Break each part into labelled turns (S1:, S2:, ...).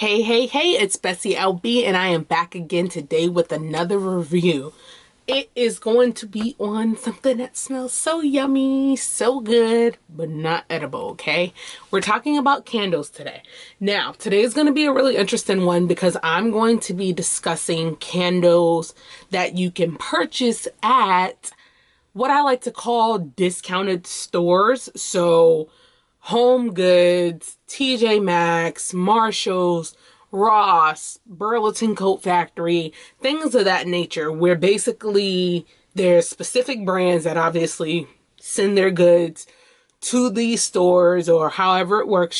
S1: Hey, it's BessieLB and I am back again today with another review. It is going to be on something that smells so yummy, so good, but not edible, okay? We're talking about candles today. Now, today is going to be a really interesting one because I'm going to be discussing candles that you can purchase at what I like to call discounted stores. So Home Goods, TJ Maxx, Marshalls, Ross, Burlington Coat Factory, things of that nature, where basically there's specific brands that obviously send their goods to these stores or however it works,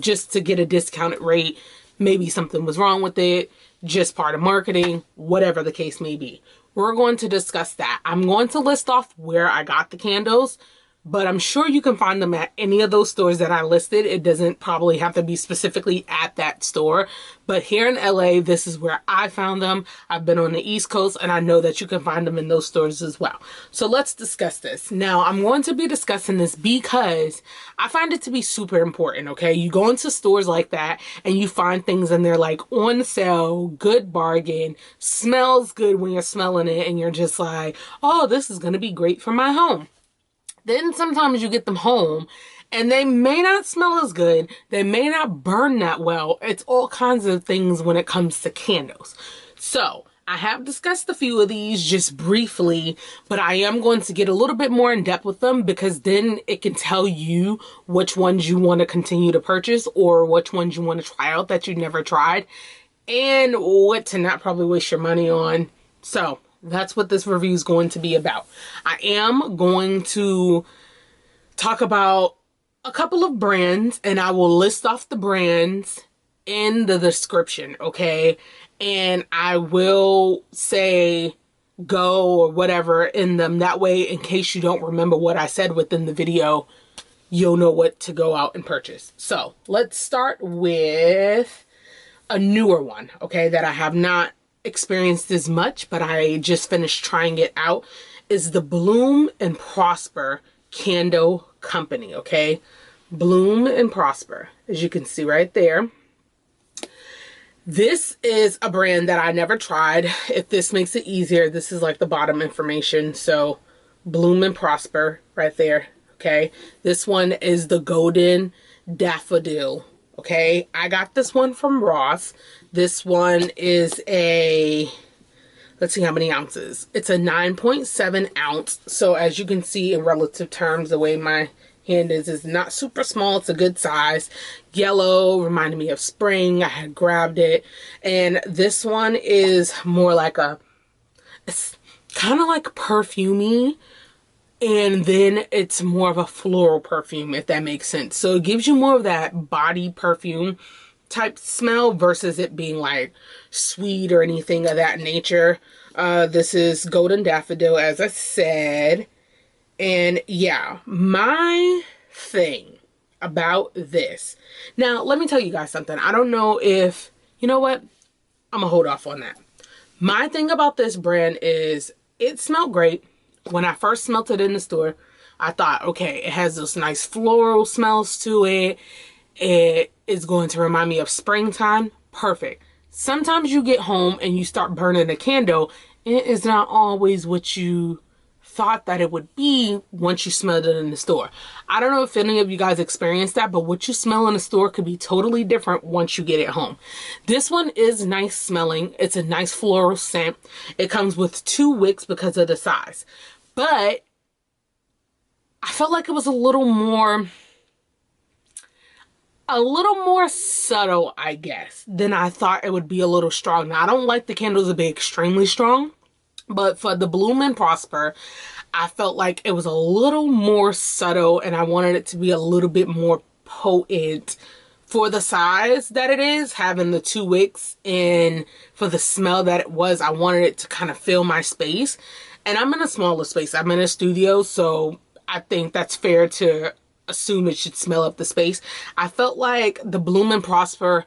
S1: just to get a discounted rate. Maybe something was wrong with it, just part of marketing, whatever the case may be. We're going to discuss that. I'm going to list off where I got the candles, but I'm sure you can find them at any of those stores that I listed. It doesn't probably have to be specifically at that store. But here in LA, this is where I found them. I've been on the East Coast and I know that you can find them in those stores as well. So let's discuss this. Now, I'm going to be discussing this because I find it to be super important, okay? You go into stores like that and you find things and they're like on sale, good bargain, smells good when you're smelling it and you're just like, oh, this is going to be great for my home. Then sometimes you get them home and they may not smell as good. They may not burn that well. It's all kinds of things when it comes to candles. So I have discussed a few of these just briefly, but I am going to get a little bit more in depth with them because then it can tell you which ones you want to continue to purchase or which ones you want to try out that you never tried and what to not probably waste your money on. So that's what this review is going to be about. I am going to talk about a couple of brands and I will list off the brands in the description, okay? And I will say go or whatever in them. That way, in case you don't remember what I said within the video, you'll know what to go out and purchase. So let's start with a newer one, okay, that I have not experienced as much, but I just finished trying it out, is the Bloom and Prosper Candle Company, okay? Bloom and Prosper, as you can see right there. This is a brand that I never tried. If this makes it easier, this is like the bottom information. So Bloom and Prosper right there, okay? This one is the Golden Daffodil. Okay, I got this one from Ross. This one is let's see how many ounces. It's a 9.7 ounce. So as you can see in relative terms, the way my hand is not super small. It's a good size. Yellow, reminded me of spring. I had grabbed it. And this one is more like it's kind of like perfumey. And then it's more of a floral perfume, if that makes sense. So it gives you more of that body perfume type smell versus it being like sweet or anything of that nature. This is Golden Daffodil, as I said. And yeah, my thing about this. Now, let me tell you guys something. I don't know if, you know what? I'm gonna hold off on that. My thing about this brand is it smelled great. When I first smelled it in the store, I thought, okay, it has those nice floral smells to it. It is going to remind me of springtime. Perfect. Sometimes you get home and you start burning a candle. It is not always what you thought that it would be once you smelled it in the store. I don't know if any of you guys experienced that, but what you smell in the store could be totally different once you get it home. This one is nice smelling. It's a nice floral scent. It comes with 2 wicks because of the size. But I felt like it was a little more subtle, I guess, than I thought it would be a little strong. Now, I don't like the candles to be extremely strong, but for the Bloom and Prosper, I felt like it was a little more subtle and I wanted it to be a little bit more potent for the size that it is, having the 2 wicks, and for the smell that it was, I wanted it to kind of fill my space. And I'm in a smaller space. I'm in a studio, so I think that's fair to assume it should smell up the space. I felt like the Bloom and Prosper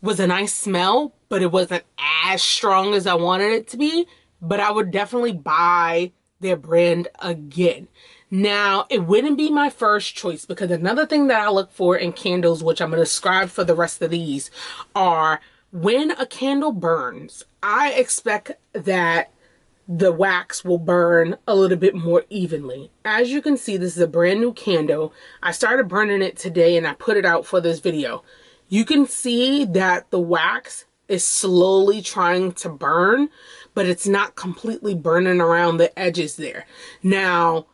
S1: was a nice smell, but it wasn't as strong as I wanted it to be. But I would definitely buy their brand again. Now, it wouldn't be my first choice because another thing that I look for in candles, which I'm going to describe for the rest of these, are when a candle burns, I expect that the wax will burn a little bit more evenly. As you can see, this is a brand new candle. I started burning it today and I put it out for this video. You can see that the wax is slowly trying to burn, but it's not completely burning around the edges there. Now,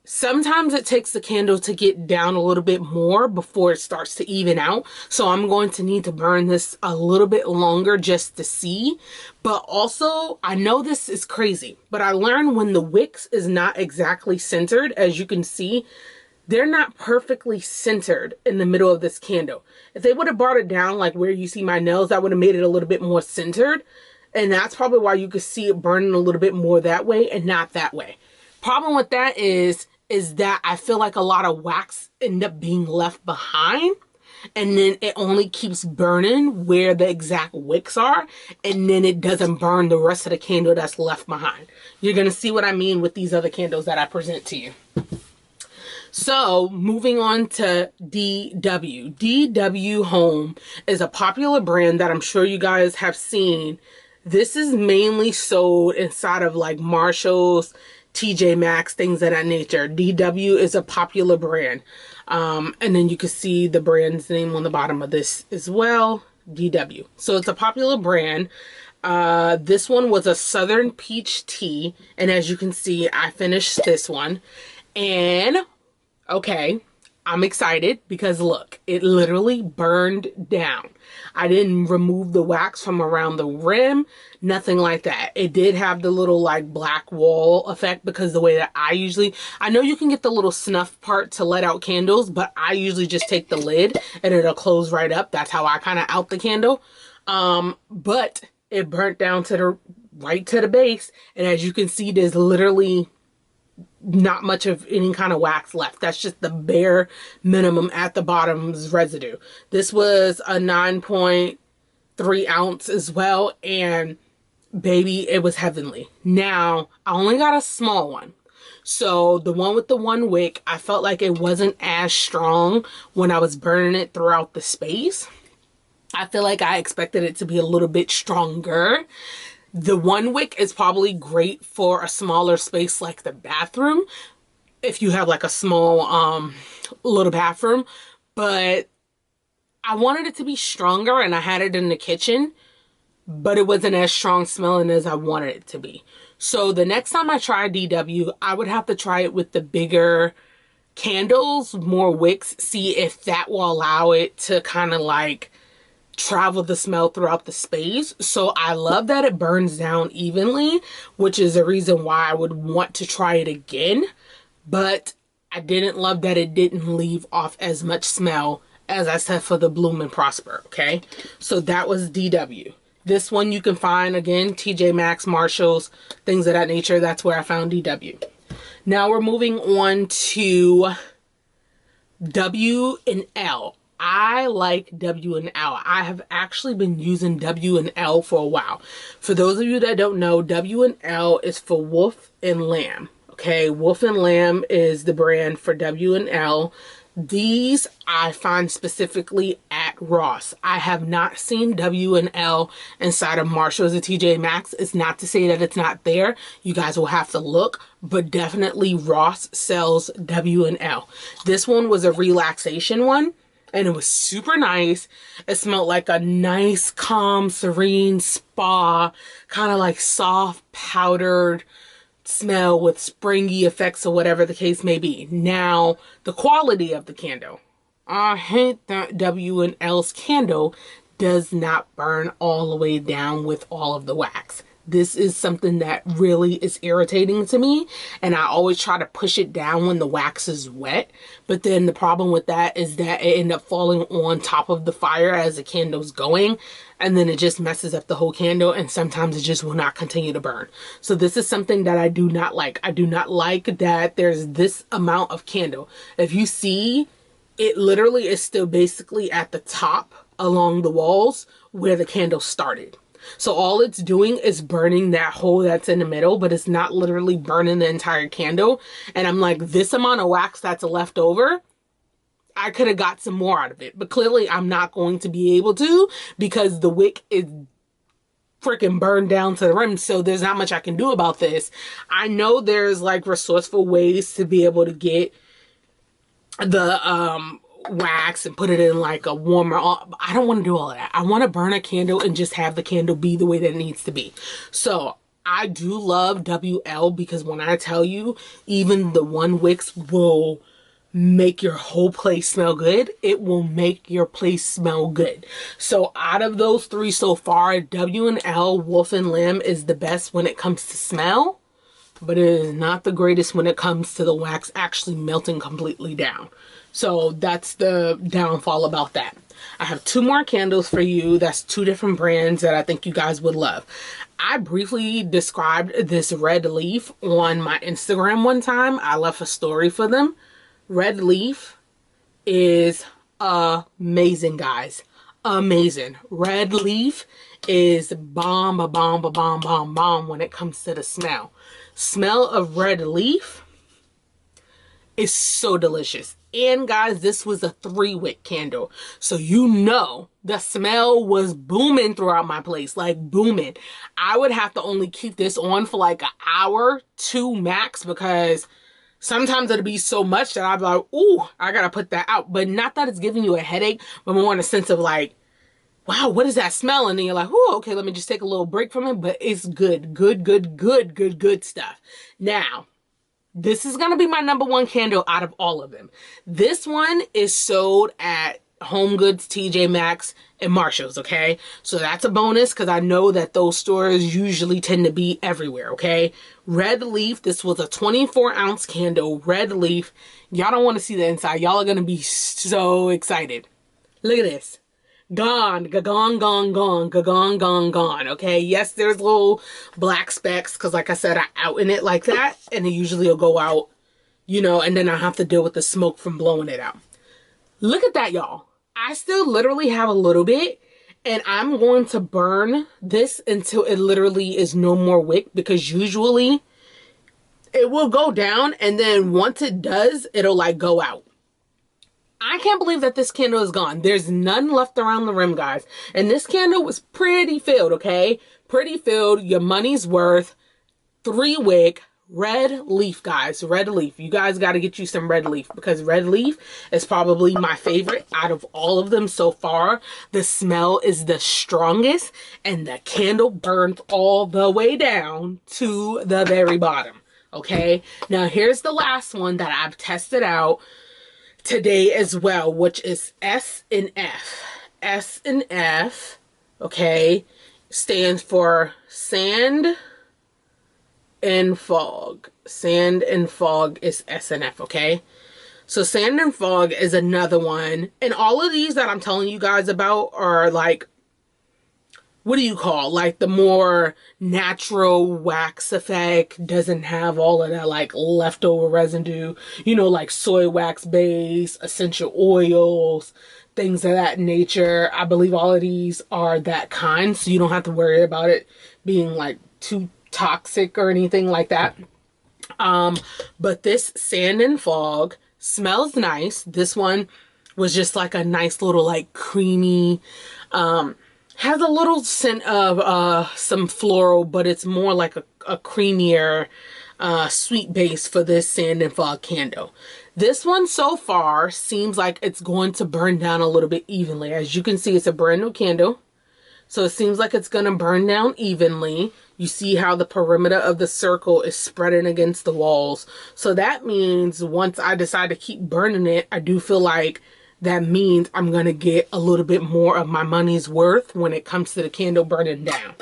S1: sometimes it takes the candle to get down a little bit more before it starts to even out. So I'm going to need to burn this a little bit longer just to see. But also, I know this is crazy, but I learned when the wicks is not exactly centered, as you can see, they're not perfectly centered in the middle of this candle. If they would have brought it down like where you see my nails, that would have made it a little bit more centered. And that's probably why you could see it burning a little bit more that way and not that way. Problem with that is that I feel like a lot of wax end up being left behind, and then it only keeps burning where the exact wicks are, and then it doesn't burn the rest of the candle that's left behind. You're going to see what I mean with these other candles that I present to you. So moving on to DW. DW Home is a popular brand that I'm sure you guys have seen. This is mainly sold inside of like Marshall's, TJ Maxx, things of that nature. DW is a popular brand. And then you can see the brand's name on the bottom of this as well, DW. So it's a popular brand. This one was a Southern Peach Tea. And as you can see, I finished this one. And, okay, I'm excited because look, it literally burned down. I didn't remove the wax from around the rim, nothing like that. It did have the little like black wall effect because the way that I know you can get the little snuff part to let out candles, but I usually just take the lid and it'll close right up. That's how I kind of out the candle. But it burnt down to the right to the base. And as you can see, there's literally not much of any kind of wax left. That's just the bare minimum at the bottom's residue. This was a 9.3 ounce as well, and baby, it was heavenly. Now, I only got a small one. So the one with the one wick, I felt like it wasn't as strong when I was burning it throughout the space. I feel like I expected it to be a little bit stronger. The one wick is probably great for a smaller space like the bathroom, if you have like a small little bathroom, but I wanted it to be stronger and I had it in the kitchen, but it wasn't as strong smelling as I wanted it to be. So the next time I try DW, I would have to try it with the bigger candles, more wicks, see if that will allow it to kind of like travel the smell throughout the space. So I love that it burns down evenly, which is a reason why I would want to try it again. But I didn't love that it didn't leave off as much smell as I said for the Bloom and Prosper. Okay, so that was DW. This one you can find again, TJ Maxx, Marshalls, things of that nature. That's where I found DW. Now we're moving on to W and L. I like W and L. I have actually been using W and L for a while. For those of you that don't know, W and L is for Wolf and Lamb. Okay, Wolf and Lamb is the brand for W and L. These I find specifically at Ross. I have not seen W and L inside of Marshall's or TJ Maxx. It's not to say that it's not there. You guys will have to look, but definitely Ross sells W and L. This one was a relaxation one, and it was super nice. It smelled like a nice, calm, serene spa, kind of like soft, powdered smell with springy effects or whatever the case may be. Now, the quality of the candle. I hate that W and L's candle does not burn all the way down with all of the wax. This is something that really is irritating to me, and I always try to push it down when the wax is wet. But then the problem with that is that it ends up falling on top of the fire as the candle's going, and then it just messes up the whole candle, and sometimes it just will not continue to burn. So this is something that I do not like. I do not like that there's this amount of candle. If you see, it literally is still basically at the top along the walls where the candle started. So all it's doing is burning that hole that's in the middle, but it's not literally burning the entire candle. And I'm like, this amount of wax that's left over, I could have got some more out of it. But clearly I'm not going to be able to, because the wick is freaking burned down to the rim. So there's not much I can do about this. I know there's like resourceful ways to be able to get the wax and put it in like a warmer. I don't want to do all of that. I want to burn a candle and just have the candle be the way that it needs to be. So I do love WL, because when I tell you, even the one wicks will make your whole place smell good. It will make your place smell good. So out of those three so far, W&L Wolf and Lamb is the best when it comes to smell, but it is not the greatest when it comes to the wax actually melting completely down. So that's the downfall about that. I have two more candles for you. That's two different brands that I think you guys would love. I briefly described this Red Leaf on my Instagram one time. I left a story for them. Red Leaf is amazing, guys. Amazing. Red Leaf is bomb, when it comes to the smell. Smell of Red Leaf is so delicious. And guys, this was a 3-wick candle. So you know the smell was booming throughout my place, like booming. I would have to only keep this on for like an hour, 2 max, because sometimes it'll be so much that I'll be like, ooh, I gotta put that out. But not that it's giving you a headache, but more in a sense of like, wow, what is that smell? And then you're like, oh, okay, let me just take a little break from it. But it's good, good stuff. Now, this is gonna be my #1 candle out of all of them. This one is sold at Home Goods, TJ Maxx, and Marshalls, okay? So that's a bonus, because I know that those stores usually tend to be everywhere, okay? Red Leaf, this was a 24-ounce candle, Red Leaf. Y'all don't want to see the inside. Y'all are going to be so excited. Look at this. Gone, gone, gone, gone, gone, gone, gone, okay? Yes, there's little black specks, because like I said, I out in it like that, and it usually will go out, you know, and then I have to deal with the smoke from blowing it out. Look at that, y'all. I still literally have a little bit, and I'm going to burn this until it literally is no more wick, because usually it will go down, and then once it does, it'll like go out. I can't believe that this candle is gone. There's none left around the rim, guys. And this candle was pretty filled, okay? Pretty filled, your money's worth, 3-wick. Red Leaf, guys. Red Leaf. You guys got to get you some Red Leaf, because Red Leaf is probably my favorite out of all of them so far. The smell is the strongest, and the candle burns all the way down to the very bottom. Okay? Now, here's the last one that I've tested out today as well, which is S&F. S&F, okay, stands for Sand and Fog. Sand and Fog is S&F, okay? So Sand and Fog is another one. And all of these that I'm telling you guys about are like, what do you call, like the more natural wax effect, doesn't have all of that like leftover residue, you know, like soy wax base, essential oils, things of that nature. I believe all of these are that kind, so you don't have to worry about it being like too toxic or anything like that. But this Sand and Fog smells nice. This one was just like a nice little like creamy, has a little scent of some floral, but it's more like a creamier sweet base for this Sand and Fog candle. This one so far seems like it's going to burn down a little bit evenly. As you can see, it's a brand new candle, so it seems like it's going to burn down evenly. You see how the perimeter of the circle is spreading against the walls. So that means once I decide to keep burning it, I do feel like that means I'm going to get a little bit more of my money's worth when it comes to the candle burning down.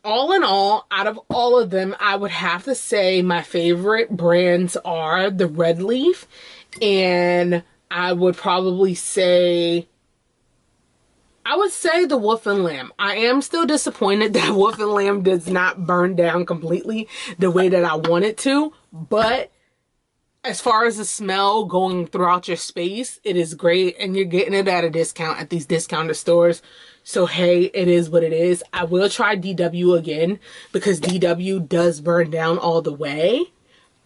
S1: All in all, out of all of them, I would have to say my favorite brands are the Red Leaf, and I would probably say, the Wolf and Lamb. I am still disappointed that Wolf and Lamb does not burn down completely the way that I want it to, but as far as the smell going throughout your space, it is great, and you're getting it at a discount at these discounter stores. So hey, it is what it is. I will try DW again because DW does burn down all the way,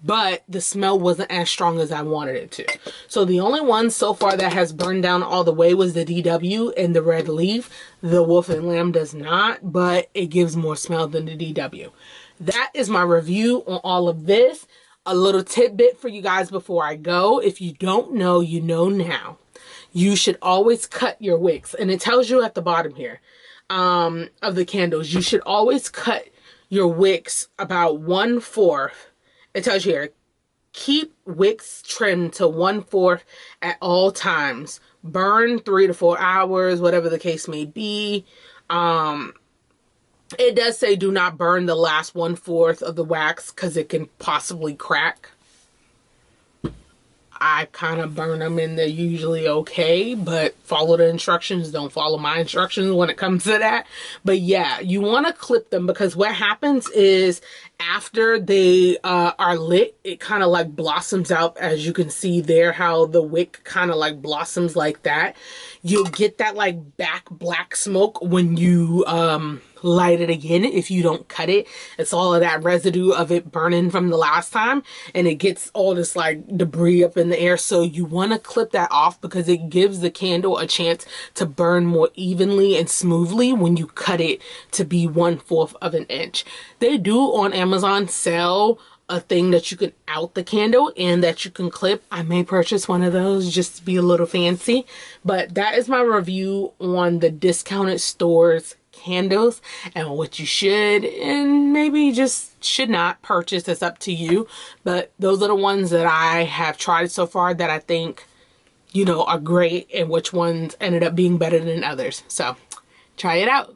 S1: but the smell wasn't as strong as I wanted it to. So the only one so far that has burned down all the way was the DW and the Red Leaf. The Wolf and Lamb does not, but it gives more smell than the DW. That is my review on all of this. A little tidbit for you guys before I go. If you don't know, you know now. You should always cut your wicks. And it tells you at the bottom here of the candles. You should always cut your wicks about 1/4. It tells you here, keep wicks trimmed to 1/4 at all times. Burn 3 to 4 hours, whatever the case may be. It does say do not burn the last 1/4 of the wax because it can possibly crack. I kind of burn them and they're usually okay, but follow the instructions. Don't follow my instructions when it comes to that. But yeah, you want to clip them because what happens is after they are lit, it kind of like blossoms out, as you can see there, how the wick kind of like blossoms like that. You'll get that like back black smoke when you light it again. If you don't cut it, it's all of that residue of it burning from the last time, and it gets all this like debris up in the air. So you want to clip that off because it gives the candle a chance to burn more evenly and smoothly when you cut it to be 1/4 of an inch. They do on Amazon sell a thing that you can out the candle and that you can clip. I may purchase one of those just to be a little fancy. But that is my review on the discounted stores candles and what you should and maybe just should not purchase. It's up to you. But those are the ones that I have tried so far that I think, you know, are great, and which ones ended up being better than others. So try it out.